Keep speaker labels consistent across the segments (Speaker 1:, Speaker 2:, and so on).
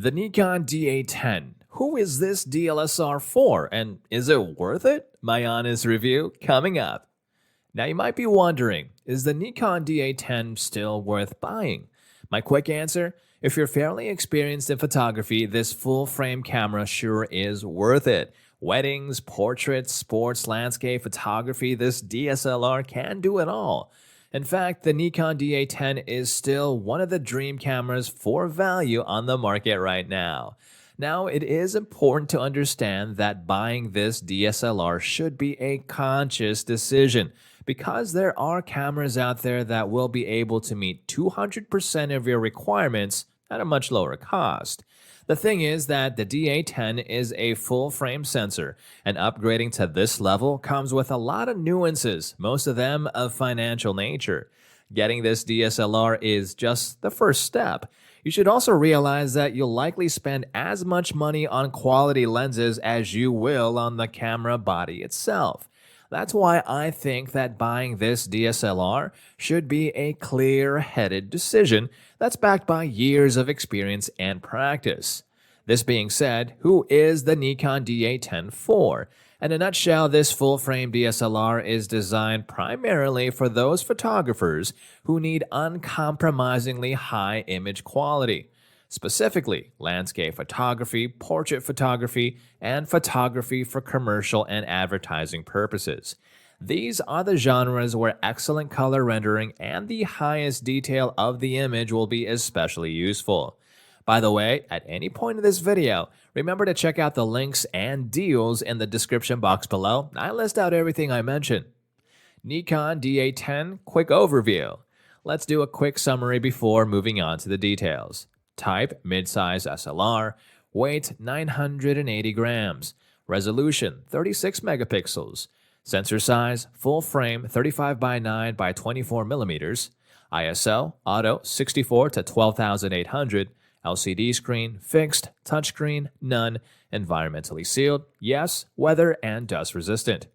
Speaker 1: The Nikon D810. Who is this DSLR for, and is it worth it? My honest review coming up. Now you might be wondering, is the Nikon D810 still worth buying? My quick answer, if you're fairly experienced in photography, this full-frame camera sure is worth it. Weddings, portraits, sports, landscape photography, this DSLR can do it all. In fact, the Nikon D810 is still one of the dream cameras for value on the market right now. Now, it is important to understand that buying this DSLR should be a conscious decision because there are cameras out there that will be able to meet 200% of your requirements at a much lower cost. The thing is that the D810 is a full-frame sensor, and upgrading to this level comes with a lot of nuances, most of them of financial nature. Getting this DSLR is just the first step. You should also realize that you'll likely spend as much money on quality lenses as you will on the camera body itself. That's why I think that buying this DSLR should be a clear-headed decision that's backed by years of experience and practice. This being said, who is the Nikon D810 for? In a nutshell, this full-frame DSLR is designed primarily for those photographers who need uncompromisingly high image quality. Specifically, landscape photography, portrait photography, and photography for commercial and advertising purposes. These are the genres where excellent color rendering and the highest detail of the image will be especially useful. By the way, at any point in this video, remember to check out the links and deals in the description box below. I list out everything I mentioned. Nikon D810 quick overview. Let's do a quick summary before moving on to the details. Type mid-size SLR, weight 980 grams, resolution 36 megapixels, sensor size full frame 35 by 9 by 24 millimeters, ISO auto 64 to 12800, LCD screen fixed, touchscreen none, environmentally sealed yes, weather and dust resistant.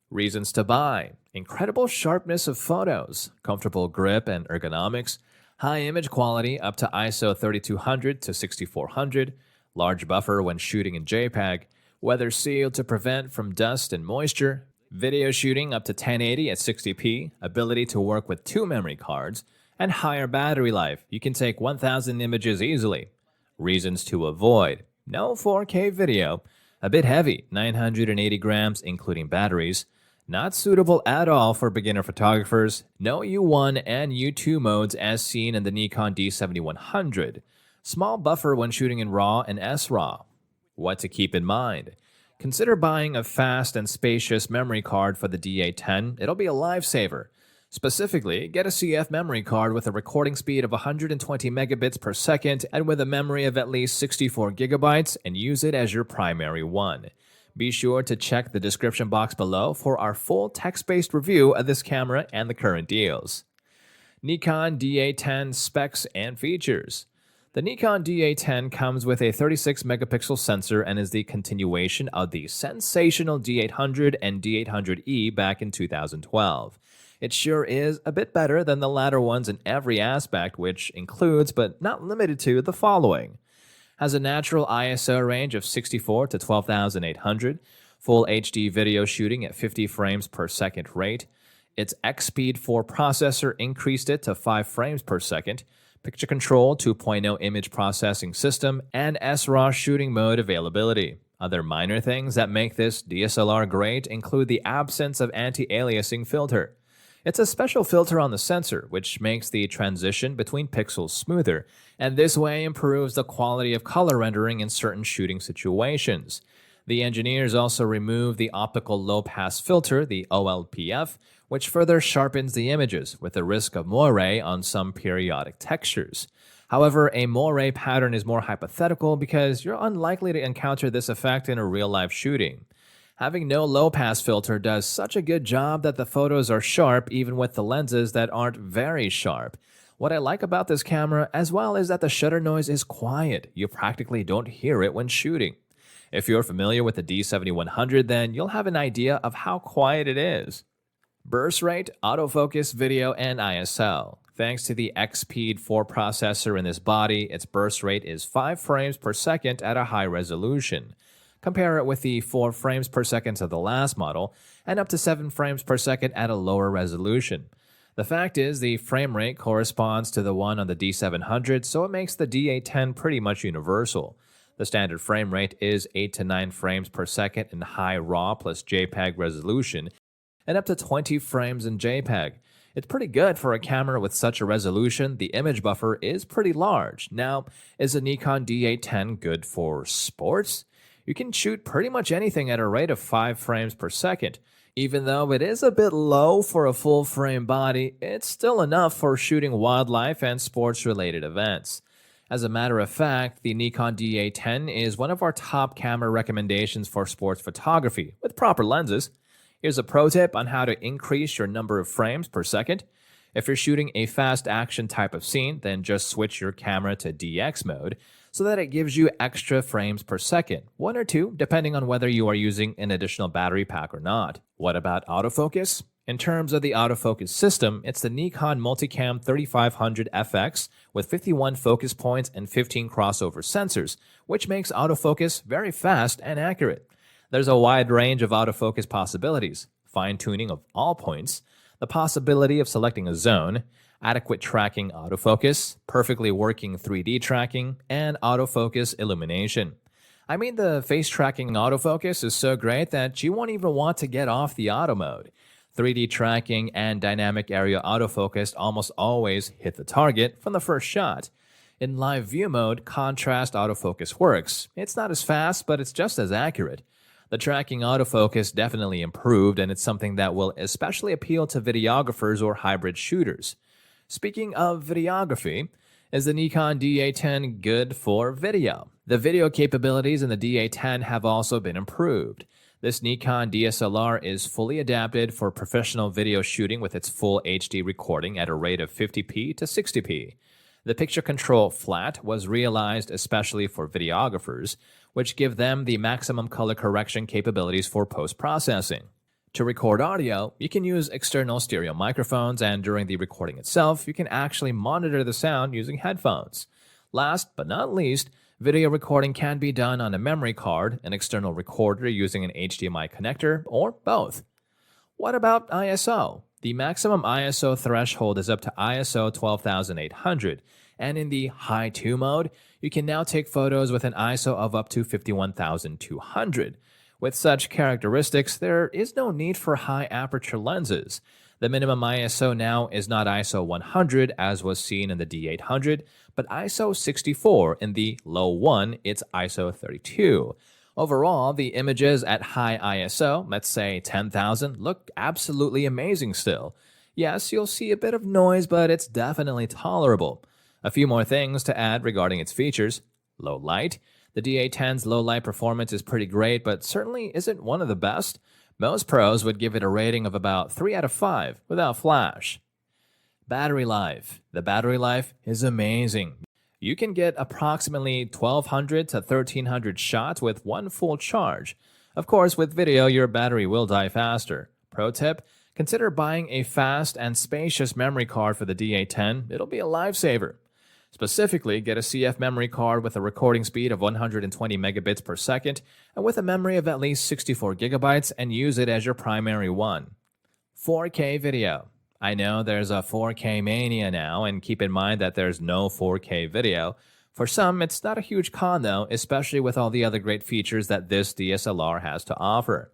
Speaker 1: Reasons to buy: incredible sharpness of photos, comfortable grip and ergonomics, high image quality up to ISO 3200 to 6400, large buffer when shooting in JPEG, weather sealed to prevent from dust and moisture, video shooting up to 1080 at 60p, ability to work with 2 memory cards, and higher battery life. You can take 1000 images easily. Reasons to avoid: no 4K video, a bit heavy, 980 grams including batteries, not suitable at all for beginner photographers, no U1 and U2 modes as seen in the Nikon D7100, small buffer when shooting in RAW and SRAW. What to keep in mind: consider buying a fast and spacious memory card for the D810, it'll be a lifesaver. Specifically, get a CF memory card with a recording speed of 120 megabits per second and with a memory of at least 64 gigabytes and use it as your primary one. Be sure to check the description box below for our full text-based review of this camera and the current deals. Nikon D810 specs and features. The Nikon D810 comes with a 36 megapixel sensor and is the continuation of the sensational D800 and D800E back in 2012. It sure is a bit better than the latter ones in every aspect, which includes, but not limited to, the following. Has a natural ISO range of 64 to 12800, full HD video shooting at 50 frames per second rate. Its X-Speed 4 processor increased it to 5 frames per second, picture control 2.0 image processing system, and SRAW shooting mode availability. Other minor things that make this DSLR great include the absence of anti-aliasing filter. It's a special filter on the sensor, which makes the transition between pixels smoother, and this way improves the quality of color rendering in certain shooting situations. The engineers also remove the optical low-pass filter, the OLPF, which further sharpens the images, with the risk of moire on some periodic textures. However, a moire pattern is more hypothetical because you're unlikely to encounter this effect in a real-life shooting. Having no low-pass filter does such a good job that the photos are sharp even with the lenses that aren't very sharp. What I like about this camera as well is that the shutter noise is quiet. You practically don't hear it when shooting. If you're familiar with the D7100, then you'll have an idea of how quiet it is. Burst rate, autofocus, video, and ISO. Thanks to the Xpeed 4 processor in this body, its burst rate is 5 frames per second at a high resolution. Compare it with the 4 frames per second of the last model, and up to 7 frames per second at a lower resolution. The fact is, the frame rate corresponds to the one on the D700, so it makes the D810 pretty much universal. The standard frame rate is 8 to 9 frames per second in high RAW plus JPEG resolution, and up to 20 frames in JPEG. It's pretty good for a camera with such a resolution. The image buffer is pretty large. Now, is a Nikon D810 good for sports? You can shoot pretty much anything at a rate of 5 frames per second. Even though it is a bit low for a full-frame body, it's still enough for shooting wildlife and sports-related events. As a matter of fact, the Nikon D810 is one of our top camera recommendations for sports photography with proper lenses. Here's a pro tip on how to increase your number of frames per second. If you're shooting a fast action type of scene, then just switch your camera to DX mode so that it gives you extra frames per second, 1 or 2, depending on whether you are using an additional battery pack or not. What about autofocus? In terms of the autofocus system, it's the Nikon Multicam 3500 FX with 51 focus points and 15 crossover sensors, which makes autofocus very fast and accurate. There's a wide range of autofocus possibilities, fine-tuning of all points, the possibility of selecting a zone, adequate tracking autofocus, perfectly working 3D tracking, and autofocus illumination. I mean, the face tracking autofocus is so great that you won't even want to get off the auto mode. 3D tracking and dynamic area autofocus almost always hit the target from the first shot. In live view mode, contrast autofocus works. It's not as fast, but it's just as accurate. The tracking autofocus definitely improved, and it's something that will especially appeal to videographers or hybrid shooters. Speaking of videography, is the Nikon D810 good for video? The video capabilities in the D810 have also been improved. This Nikon DSLR is fully adapted for professional video shooting with its full HD recording at a rate of 50p to 60p. The picture control flat was realized especially for videographers, which give them the maximum color correction capabilities for post-processing. To record audio, you can use external stereo microphones, and during the recording itself, you can actually monitor the sound using headphones. Last but not least, video recording can be done on a memory card, an external recorder using an HDMI connector, or both. What about ISO? The maximum ISO threshold is up to ISO 12800, and in the High 2 mode, you can now take photos with an ISO of up to 51200. With such characteristics, there is no need for high aperture lenses. The minimum ISO now is not ISO 100 as was seen in the D800, but ISO 64. In the low one, it's ISO 32. Overall, the images at high ISO, let's say 10,000, look absolutely amazing still. Yes, you'll see a bit of noise, but it's definitely tolerable. A few more things to add regarding its features. Low light. The D810's low light performance is pretty great, but certainly isn't one of the best. Most pros would give it a rating of about 3 out of 5 without flash. Battery life. The battery life is amazing. You can get approximately 1200 to 1300 shots with one full charge. Of course, with video, your battery will die faster. Pro tip, consider buying a fast and spacious memory card for the D810. It'll be a lifesaver. Specifically, get a CF memory card with a recording speed of 120 megabits per second and with a memory of at least 64 gigabytes and use it as your primary one. 4K video. I know there's a 4K mania now, and keep in mind that there's no 4K video. For some, it's not a huge con though, especially with all the other great features that this DSLR has to offer.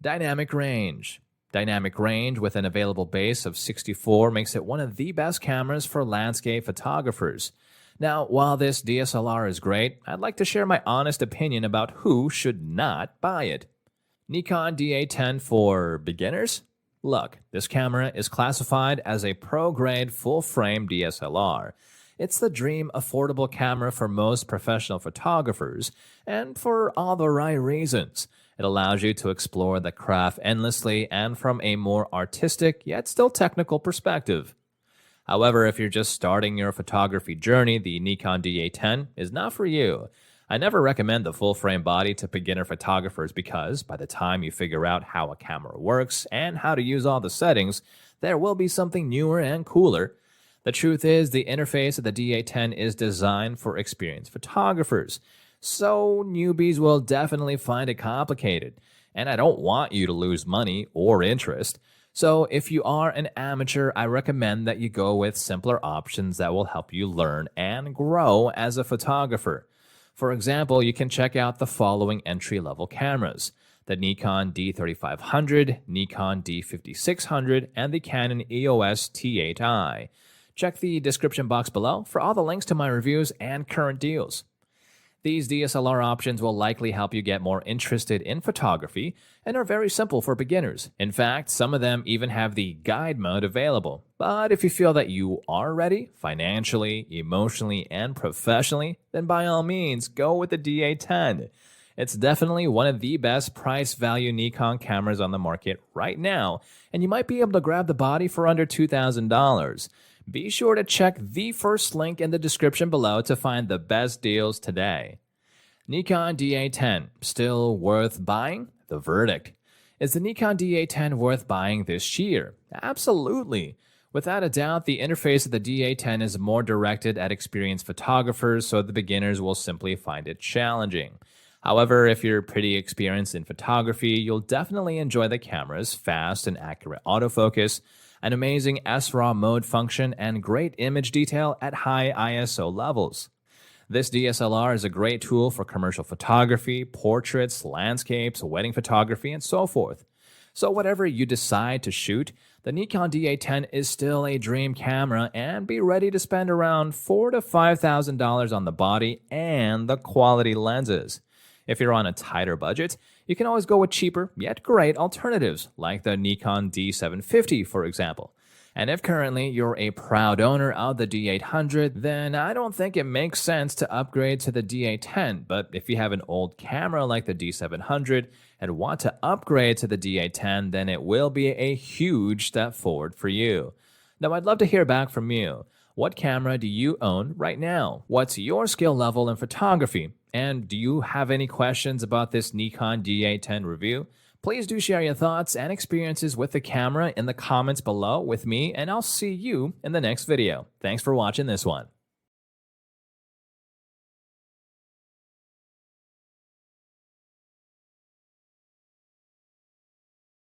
Speaker 1: Dynamic range. Dynamic range with an available base of 64 makes it one of the best cameras for landscape photographers. Now, while this DSLR is great, I'd like to share my honest opinion about who should not buy it. Nikon D810 for beginners? Look, this camera is classified as a pro-grade full-frame DSLR. It's the dream affordable camera for most professional photographers, and for all the right reasons. It allows you to explore the craft endlessly and from a more artistic yet still technical perspective. However, if you're just starting your photography journey, the Nikon D810 is not for you. I never recommend the full-frame body to beginner photographers because by the time you figure out how a camera works and how to use all the settings, there will be something newer and cooler. The truth is, the interface of the D810 is designed for experienced photographers, so newbies will definitely find it complicated, and I don't want you to lose money or interest. So if you are an amateur, I recommend that you go with simpler options that will help you learn and grow as a photographer. For example, you can check out the following entry-level cameras: the Nikon D3500, Nikon D5600, and the Canon EOS T8i. Check the description box below for all the links to my reviews and current deals. These DSLR options will likely help you get more interested in photography and are very simple for beginners. In fact, some of them even have the guide mode available. But if you feel that you are ready, financially, emotionally, and professionally, then by all means, go with the D810. It's definitely one of the best price-value Nikon cameras on the market right now, and you might be able to grab the body for under $2,000. Be sure to check the first link in the description below to find the best deals today. Nikon D810, still worth buying? The verdict. Is the Nikon D810 worth buying this year? Absolutely. Without a doubt, the interface of the D810 is more directed at experienced photographers, so the beginners will simply find it challenging. However, if you're pretty experienced in photography, you'll definitely enjoy the camera's fast and accurate autofocus, an amazing SRAW mode function, and great image detail at high ISO levels. This DSLR is a great tool for commercial photography, portraits, landscapes, wedding photography, and so forth. So whatever you decide to shoot, the Nikon D810 is still a dream camera, and be ready to spend around $4,000 to $5,000 on the body and the quality lenses. If you're on a tighter budget, you can always go with cheaper yet great alternatives like the Nikon D750, for example. And if currently you're a proud owner of the D800, then I don't think it makes sense to upgrade to the D810. But if you have an old camera like the D700 and want to upgrade to the D810, then it will be a huge step forward for you. Now, I'd love to hear back from you. What camera do you own right now? What's your skill level in photography? And do you have any questions about this Nikon D810 review? Please do share your thoughts and experiences with the camera in the comments below with me, and I'll see you in the next video. Thanks for watching this one.